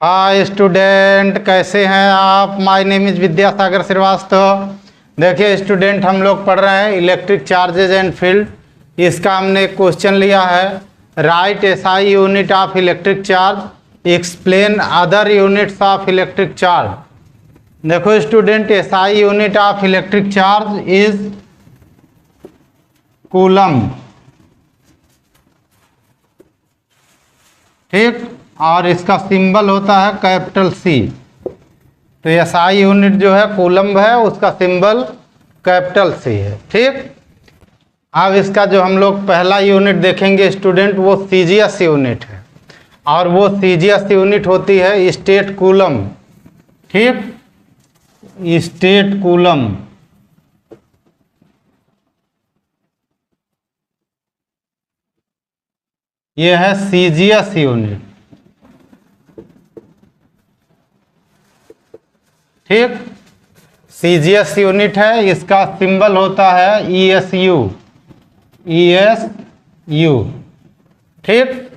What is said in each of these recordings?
Hi student, कैसे हैं आप। My name is Vidyasagar Srivastava. देखिए स्टूडेंट, हम लोग पढ़ रहे हैं इलेक्ट्रिक चार्जेज एंड फील्ड। इसका हमने एक क्वेश्चन लिया है, right SI unit of electric charge, explain other units of electric charge. देखो student, SI unit of electric charge is coulomb, ठीक, और इसका सिंबल होता है कैपिटल सी। तो एसआई यूनिट जो है कूलम्ब है, उसका सिंबल कैपिटल सी है, ठीक। अब इसका जो हम लोग पहला यूनिट देखेंगे स्टूडेंट, वो सीजीएस यूनिट है, और वो सीजीएस यूनिट होती है स्टेट कूलम, ठीक, स्टेट कूलम। ये है सीजीएस यूनिट, ठीक। सीजीएस यूनिट है, इसका सिंबल होता है ईएसयू, ईएसयू, ठीक।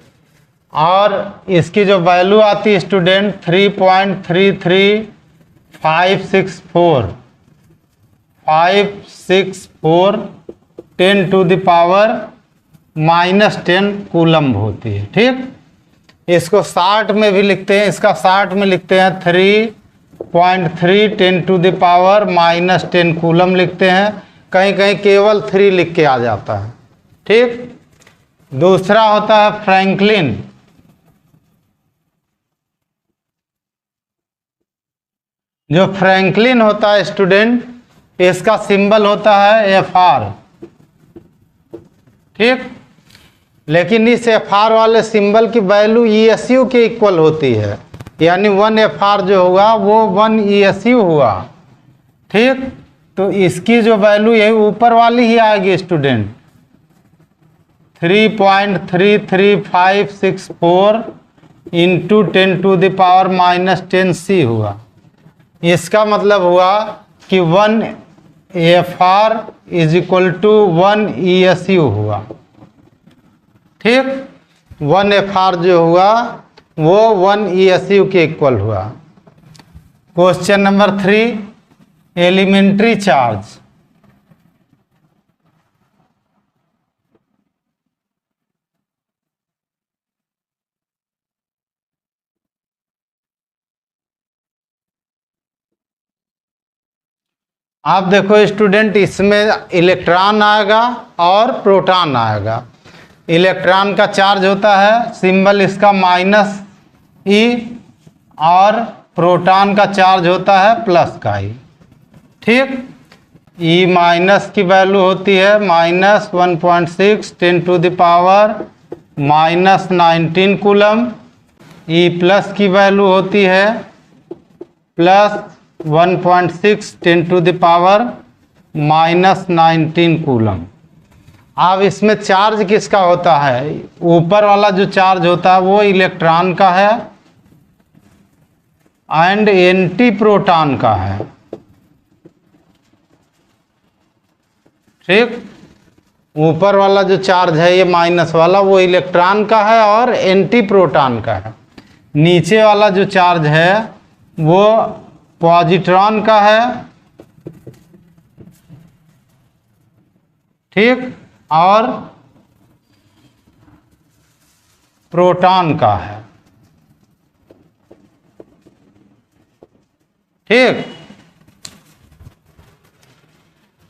और इसकी जो वैल्यू आती है स्टूडेंट 3.33564 10⁻⁻10 कूलम्ब होती है, ठीक। इसको शार्ट में भी लिखते हैं, इसका शार्ट में लिखते हैं 3.3 10⁻⁻10 कूलम लिखते हैं। कहीं कहीं केवल 3 लिख के आ जाता है, ठीक। दूसरा होता है फ्रैंकलिन। जो फ्रैंकलिन होता है स्टूडेंट, इसका सिंबल होता है एफआर, ठीक। लेकिन इस एफआर वाले सिंबल की वैल्यू ईएसयू के इक्वल होती है, यानी 1 एफआर जो होगा वो 1 ईएसयू हुआ, ठीक। तो इसकी जो वैल्यू है ऊपर वाली ही आएगी स्टूडेंट, 3.33564 इंटू 10⁻⁻10 सी हुआ। इसका मतलब हुआ कि 1 FR is equal to 1 ESU हुआ, ठीक। 1 एफआर जो हुआ वो 1 ईएसयू के इक्वल हुआ। Question number 3, elementary charge. आप देखो स्टूडेंट, इसमें इलेक्ट्रॉन आएगा और प्रोटॉन आएगा। इलेक्ट्रॉन का चार्ज होता है, सिंबल इसका -E, और प्रोटॉन का चार्ज होता है प्लस का E, ठीक। E माइनस की वैल्यू होती है -1.6 10⁻⁻19 कूलम। E प्लस की वैल्यू होती है +1.6 10⁻⁻19 कूलम। अब इसमें चार्ज किसका होता है? ऊपर वाला जो चार्ज होता है वो इलेक्ट्रॉन का है एंड एंटी प्रोटॉन का है, ठीक। ऊपर वाला जो चार्ज है ये माइनस वाला, वो इलेक्ट्रॉन का है और एंटी प्रोटॉन का है। नीचे वाला जो चार्ज है वो पॉजिट्रॉन का है, ठीक, और प्रोटॉन का है, ठीक।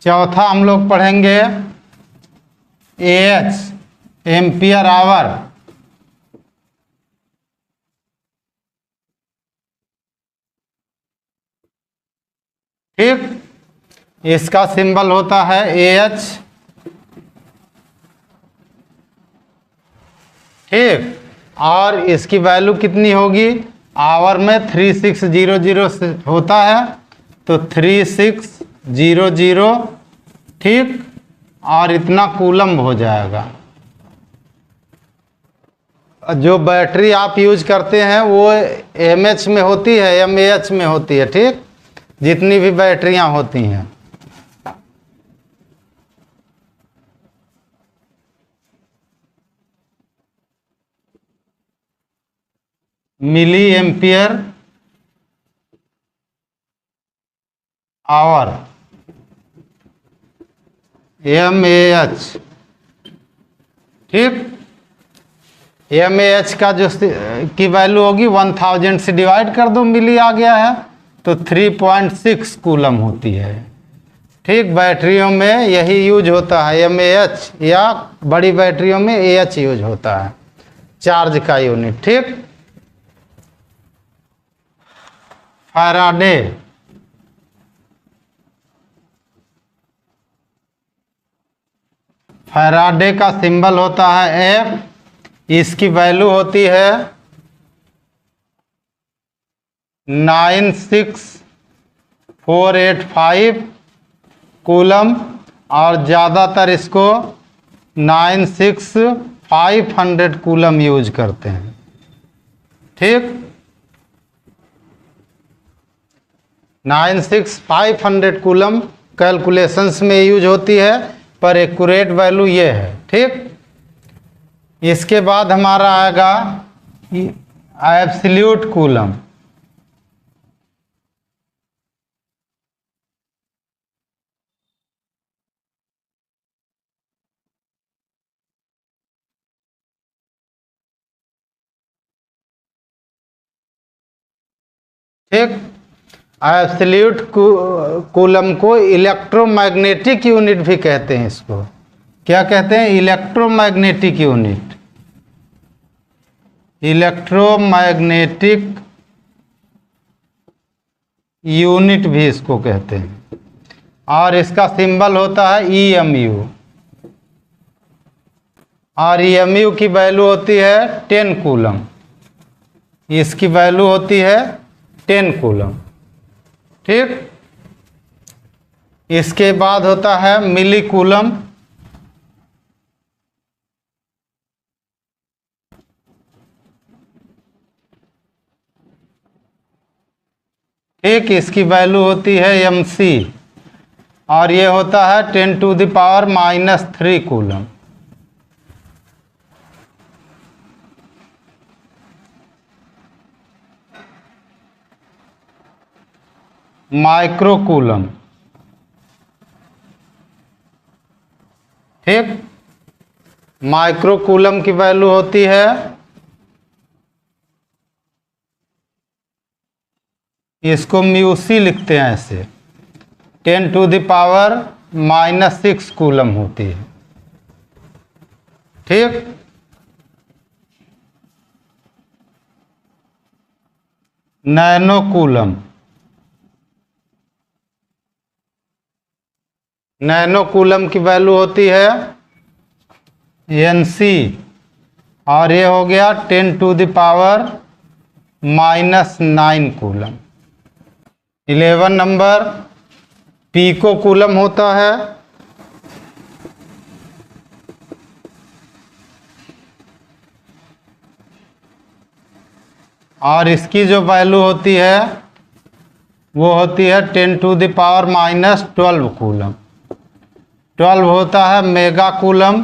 चौथा हम लोग पढ़ेंगे AH, एम्पियर आवर। ठीक, इसका सिंबल होता है AH, ठीक। और इसकी वैल्यू कितनी होगी? आवर में 3600 होता है, तो 3600, ठीक, और इतना कूलम्ब हो जाएगा। जो बैटरी आप यूज करते हैं वो mH में होती है, mAh में होती है, ठीक, जितनी भी बैटरियां होती हैं। Milli ampere hour, mAh। ठीक, mAh का जो की वैल्यू होगी 1000 से डिवाइड कर दो, मिली आ गया है तो 3.6 कूलम होती है। ठीक, बैटरियों में यही यूज होता है mAh, या बड़ी बैटरियों में Ah यूज होता है, चार्ज का यूनिट। ठीक, फैराडे, फैराडे का सिंबल होता है F, इसकी वैल्यू होती है 96485 कूलम, और ज़्यादातर इसको 96500 कूलम यूज करते हैं। ठीक, 96500 कूलम कैलकुलेशंस में यूज होती है, पर एक्यूरेट वैल्यू ये है। ठीक, इसके बाद हमारा आएगा एब्सोल्यूट कूलम। ठीक, एब्सोल्यूट कूलम को इलेक्ट्रोमैग्नेटिक यूनिट भी कहते हैं। इसको क्या कहते हैं? इलेक्ट्रोमैग्नेटिक यूनिट, इलेक्ट्रोमैग्नेटिक यूनिट भी इसको कहते हैं। और इसका सिंबल होता है EMU, और EMU की वैल्यू होती है 10 कूलम। इसकी वैल्यू होती है 10 कूलम। ठीक, इसके बाद होता है मिली कूलम। ठीक, इसकी वैल्यू होती है MC, और ये होता है 10⁻³ कूलम। Micro coulomb. ठीक, माइक्रो कूलम की वैल्यू होती है, इसको म्यूसी लिखते हैं ऐसे, 10⁻⁻6 कूलम होती है। ठीक, नैनो कूलम। नैनो कूलम की वैल्यू होती है NC, और ये हो गया 10⁻⁻9 कूलम। 11 नंबर पीको कूलम होता है। और इसकी जो वैल्यू होती है वो होती है 10⁻⁻12 कूलम। 12 होता है मेगा कूलम,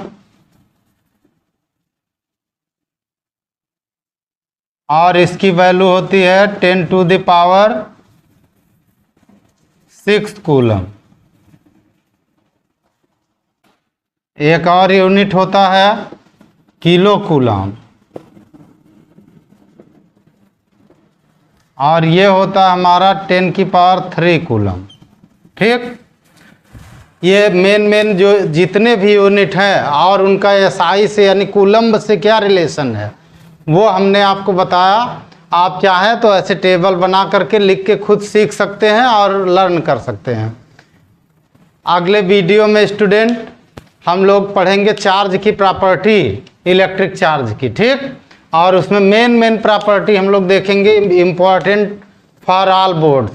और इसकी वैल्यू होती है 10⁻6 कूलम। एक और यूनिट होता है किलो कूलम, और ये होता है हमारा 10⁻³ कूलम। ठीक, ये मेन जो जितने भी यूनिट हैं और उनका SI से यानी कूलम्ब से क्या रिलेशन है वो हमने आपको बताया। आप चाहें तो ऐसे टेबल बना करके लिख के खुद सीख सकते हैं और लर्न कर सकते हैं। अगले वीडियो में स्टूडेंट हम लोग पढ़ेंगे चार्ज की प्रॉपर्टी, इलेक्ट्रिक चार्ज की। ठीक, और उसमें मेन प्रॉपर्टी हम लोग देखेंगे important for all boards.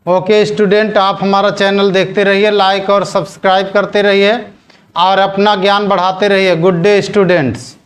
Okay student, आप हमारा चैनल देखते रहिए, लाइक और सब्सक्राइब करते रहिए और अपना ज्ञान बढ़ाते रहिए। Good day students.